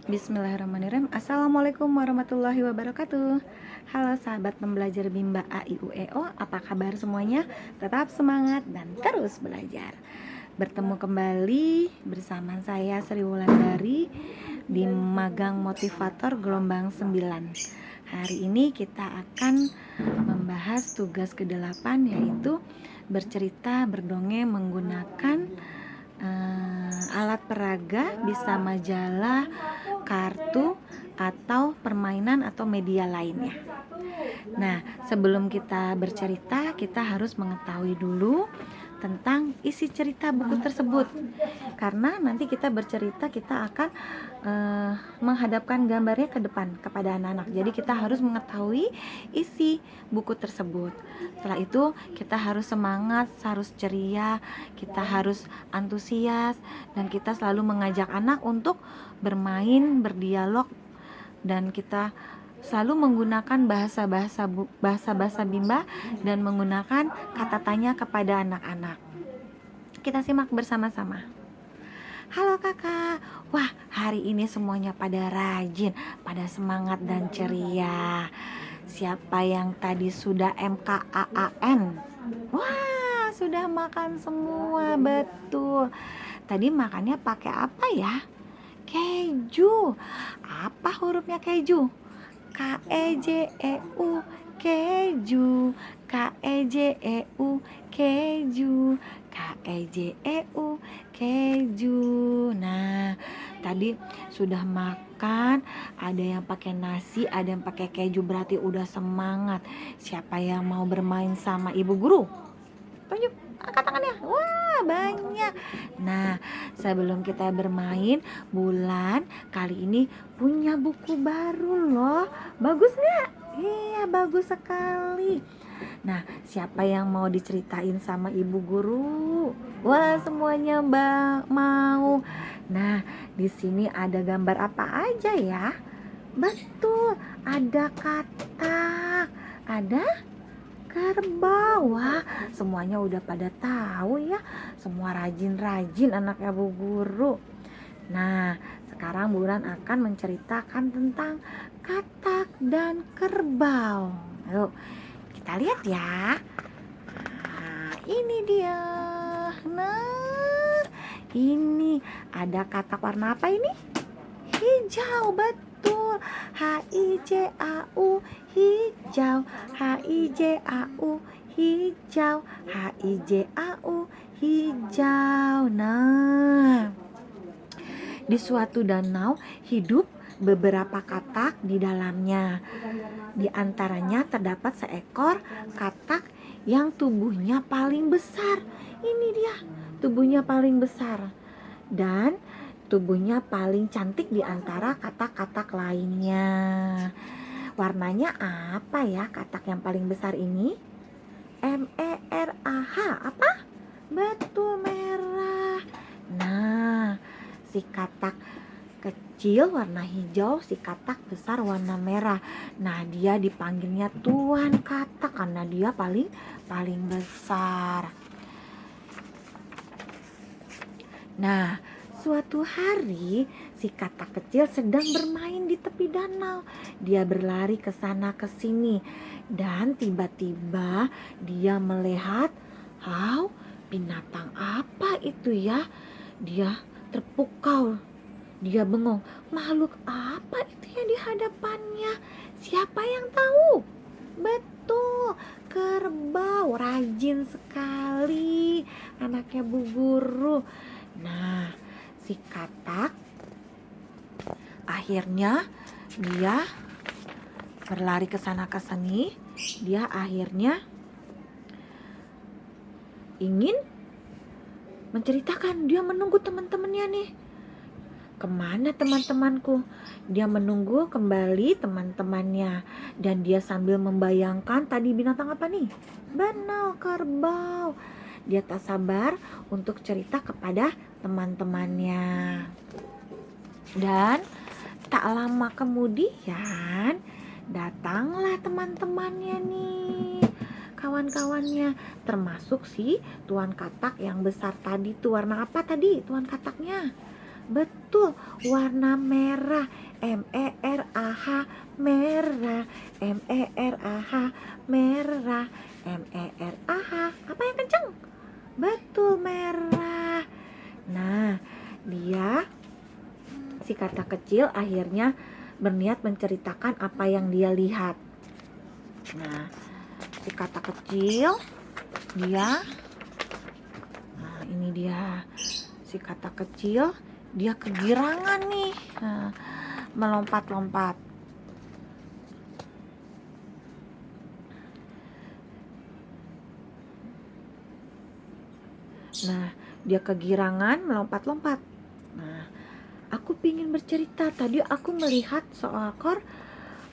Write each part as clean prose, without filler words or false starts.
Bismillahirrahmanirrahim. Assalamualaikum warahmatullahi wabarakatuh. Halo sahabat pembelajar Bimba A I U E O, apa kabar semuanya? Tetap semangat dan terus belajar. Bertemu kembali bersama saya Sri Wulandari di Magang Motivator gelombang 9. Hari ini kita akan membahas tugas ke-8, yaitu bercerita berdongeng menggunakan alat peraga, bisa majalah, kartu, atau permainan atau media lainnya. Nah, sebelum kita bercerita, kita harus mengetahui dulu tentang isi cerita buku tersebut. Karena nanti kita bercerita, kita akan menghadapkan gambarnya ke depan kepada anak-anak. Jadi kita harus mengetahui isi buku tersebut. Setelah itu kita harus semangat, harus ceria, kita harus antusias, dan kita selalu mengajak anak untuk bermain, berdialog, dan kita selalu menggunakan bahasa Bimba dan menggunakan kata tanya kepada anak-anak. Kita simak bersama-sama. Halo kakak, wah hari ini semuanya pada rajin, pada semangat dan ceria. Siapa yang tadi sudah MKAAN? Wah, sudah makan semua, betul. Tadi makannya pakai apa ya? Keju. Apa hurufnya keju? KEJEU, keju. KEJEU, keju. KEJEU, keju. Nah, tadi sudah makan, ada yang pakai nasi, ada yang pakai keju, berarti udah semangat. Siapa yang mau bermain sama ibu guru? Tunjuk, angkat tangannya. Wah, banyak. Nah, sebelum kita bermain, Bulan kali ini punya buku baru loh. Bagus nggak? Iya, bagus sekali. Nah, siapa yang mau diceritain sama ibu guru? Wah, semuanya mau. Nah, di sini ada gambar apa aja ya? Betul, ada katak, ada kerbau. Wah, semuanya udah pada tahu ya. Semua rajin-rajin anaknya bu guru. Nah, sekarang Bulan akan menceritakan tentang katak dan kerbau. Yuk, kita lihat ya. Nah, ini dia. Nah, ini ada katak warna apa ini? Hijau, betul. HIJAU, hijau. HIJAU, hijau. HIJAU, hijau. Nah, di suatu danau hidup beberapa katak di dalamnya. Di antaranya terdapat seekor katak yang tubuhnya paling besar. Ini dia, tubuhnya paling besar. Dan tubuhnya paling cantik di antara katak-katak lainnya. Warnanya apa ya katak yang paling besar ini? MERAH. Apa? Betul, merah. Nah, si katak kecil warna hijau, si katak besar warna merah. Nah, dia dipanggilnya tuan katak karena dia paling besar. Nah, suatu hari si katak kecil sedang bermain di tepi danau. Dia berlari ke sana ke sini dan tiba-tiba dia melihat, binatang apa itu ya? Dia terpukau. Dia bengong, makhluk apa itu yang di hadapannya? Siapa yang tahu? Betul, kerbau. Rajin sekali anaknya bu guru. Nah, si katak akhirnya dia berlari ke sana ke sini. Dia akhirnya ingin menceritakan, dia menunggu teman-temannya nih. Kemana teman-temanku? Dia menunggu kembali teman-temannya. Dan dia sambil membayangkan tadi binatang apa nih? Benar, kerbau. Dia tak sabar untuk cerita kepada teman-temannya. Dan tak lama kemudian datanglah teman-temannya nih, kawan-kawannya, termasuk si tuan katak yang besar tadi. Tuh warna apa tadi tuan kataknya? Betul, Betul, warna merah. MERAH, merah. MERAH, merah. MERAH. Apa yang kenceng? Betul, merah. Nah, si kata kecil akhirnya berniat menceritakan apa yang dia lihat. Nah, si kata kecil ini dia si kata kecil, dia kegirangan nih, melompat-lompat. Nah, dia kegirangan melompat-lompat. Nah, aku pingin bercerita. Tadi aku melihat seekor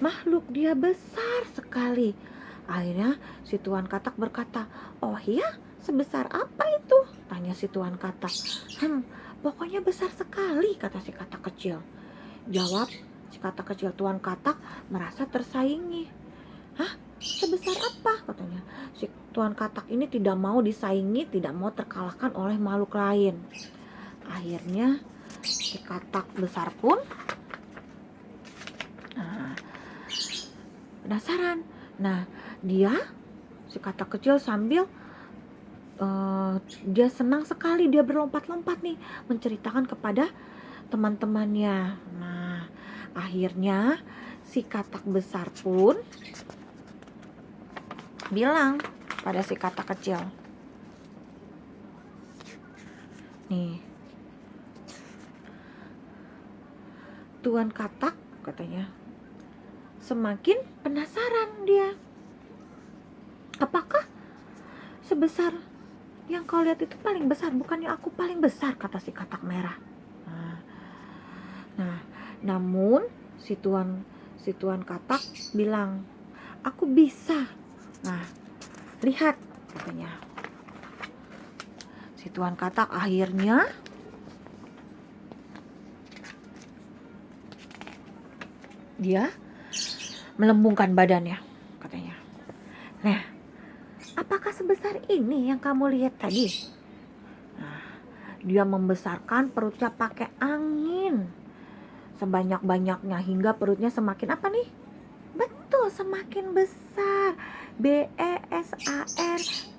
makhluk, dia besar sekali. Akhirnya si Tuan Katak berkata, "Oh iya, sebesar apa itu?" tanya si Tuan Katak. Pokoknya besar sekali," kata si Katak kecil. Jawab si Katak kecil. Tuan Katak merasa tersaingi. "Hah? Sebesar apa?" katanya. Si Tuan Katak ini tidak mau disaingi, tidak mau terkalahkan oleh makhluk lain. Akhirnya si Katak besar pun penasaran. Nah, si Katak kecil sambil dia senang sekali, dia berlompat-lompat nih menceritakan kepada teman-temannya. Nah, akhirnya si Katak besar pun bilang pada si Katak kecil, nih, Tuan Katak, katanya, semakin penasaran dia. "Apakah sebesar yang kau lihat itu paling besar? Bukannya aku paling besar," kata si Katak merah. Nah, namun si Tuan Katak bilang, "Aku bisa." Nah, lihat, katanya. Si Tuan Katak akhirnya dia melembungkan badannya, katanya. "Nah, apakah sebesar ini yang kamu lihat tadi?" Nah, dia membesarkan perutnya pakai angin sebanyak-banyaknya hingga perutnya semakin apa nih? Betul, semakin besar. BESAR,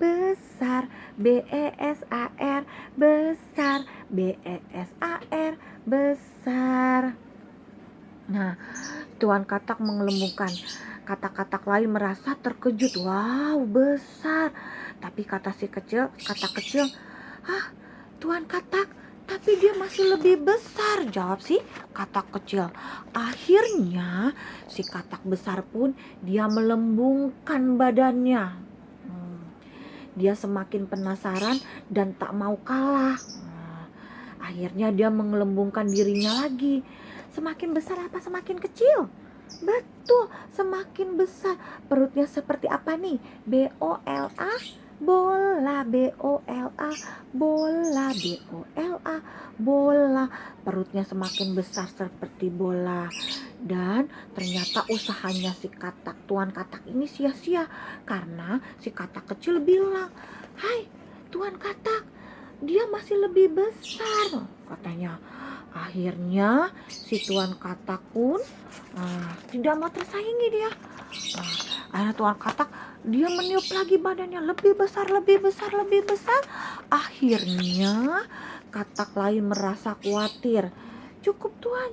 besar. BESAR, besar. BESAR, besar. Nah, Tuan Katak mengelembungkan. Kata-kata lain merasa terkejut. "Wow, besar." Tapi kata kecil, Tuan Katak, tapi dia masih lebih besar," jawab si Katak kecil. Akhirnya si Katak besar pun dia melembungkan badannya. Dia semakin penasaran dan tak mau kalah. Akhirnya dia mengelembungkan dirinya lagi. Semakin besar apa semakin kecil? Betul, semakin besar. Perutnya seperti apa nih? BOLA, bola. BOLA, bola. BOLA, bola. Perutnya semakin besar seperti bola. Dan ternyata usahanya si Tuan Katak ini sia-sia, karena si Katak kecil bilang, "Hai Tuan Katak, dia masih lebih besar," katanya. Akhirnya si Tuan Katak pun tidak mau tersaingi dia. Akhirnya Tuan Katak dia meniup lagi badannya, lebih besar, lebih besar, lebih besar. Akhirnya Katak lain merasa khawatir. Cukup Tuan,"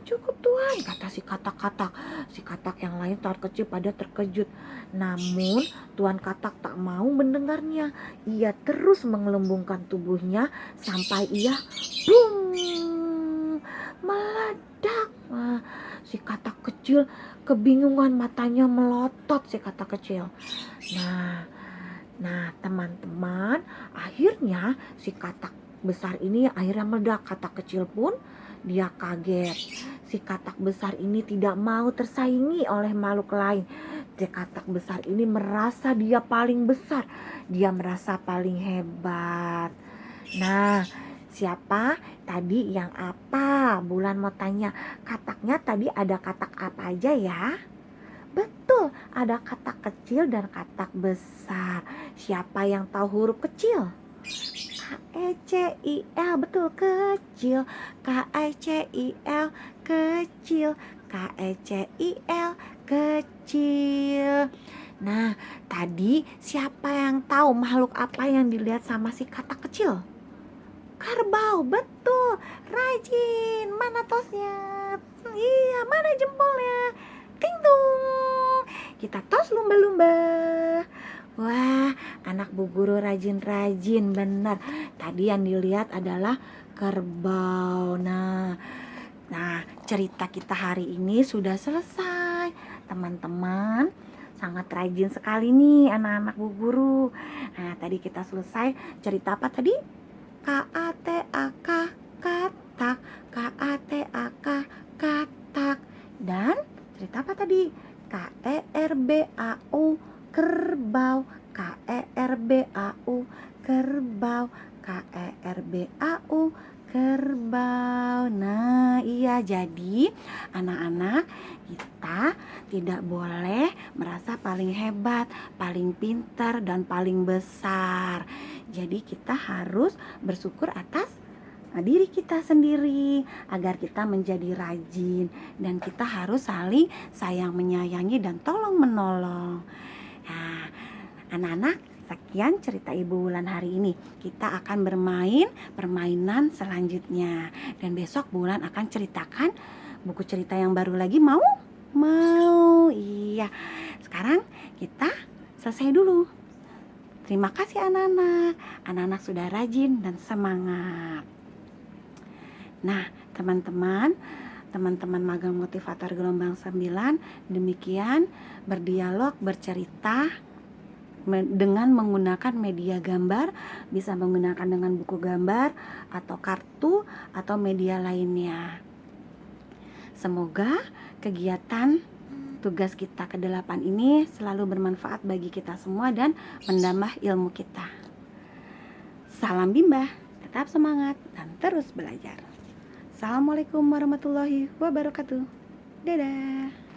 kata si Katak-Katak. Si Katak yang lain terkecil pada terkejut. Namun Tuan Katak tak mau mendengarnya. Ia terus mengelembungkan tubuhnya sampai ia boom, meledak. Si Katak kecil kebingungan, matanya melotot si Katak kecil. Nah teman-teman, akhirnya si Katak besar ini akhirnya meledak. Katak kecil pun dia kaget. Si Katak besar ini tidak mau tersaingi oleh makhluk lain. Si Katak besar ini merasa dia paling besar. Dia merasa paling hebat. Nah, siapa tadi yang apa? Bulan mau tanya. Kataknya tadi ada katak apa aja ya? Betul, ada katak kecil dan katak besar. Siapa yang tahu huruf kecil? K-E-C-I-L, betul, kecil. K-E-C-I-L, kecil. K-E-C-I-L, kecil. Nah, tadi siapa yang tahu makhluk apa yang dilihat sama si kata kecil? Kerbau, betul. Rajin. Mana tosnya? Iya, mana jempolnya? Ting tung. Kita tos lumba-lumba. Wah, anak Bu Guru rajin-rajin, benar. Tadi yang dilihat adalah kerbau. Nah, cerita kita hari ini sudah selesai. Teman-teman, sangat rajin sekali nih anak-anak Bu Guru. Nah, tadi kita selesai cerita apa tadi? K-A-T-A-K, katak. K-A-T-A-K, katak. Dan cerita apa tadi? K-E-R-B-A-U, kerbau. K-E-R-B-A-U, kerbau. K-E-R-B-A-U, kerbau. Nah, iya, jadi anak-anak, kita tidak boleh merasa paling hebat, paling pintar, dan paling besar. Jadi kita harus bersyukur atas diri kita sendiri agar kita menjadi rajin, dan kita harus saling sayang menyayangi dan tolong menolong. Nah, anak-anak, sekian cerita Ibu Wulan hari ini. Kita akan bermain permainan selanjutnya, dan besok Bu Wulan akan ceritakan buku cerita yang baru lagi. Mau? Mau. Iya. Sekarang kita selesai dulu. Terima kasih anak-anak. Anak-anak sudah rajin dan semangat. Nah, teman-teman magang motivator gelombang 9, demikian berdialog, bercerita dengan menggunakan media gambar, bisa menggunakan dengan buku gambar atau kartu atau media lainnya. Semoga kegiatan tugas kita ke-8 ini selalu bermanfaat bagi kita semua dan menambah ilmu kita. Salam Bimba, tetap semangat dan terus belajar. Assalamualaikum warahmatullahi wabarakatuh. Dadah.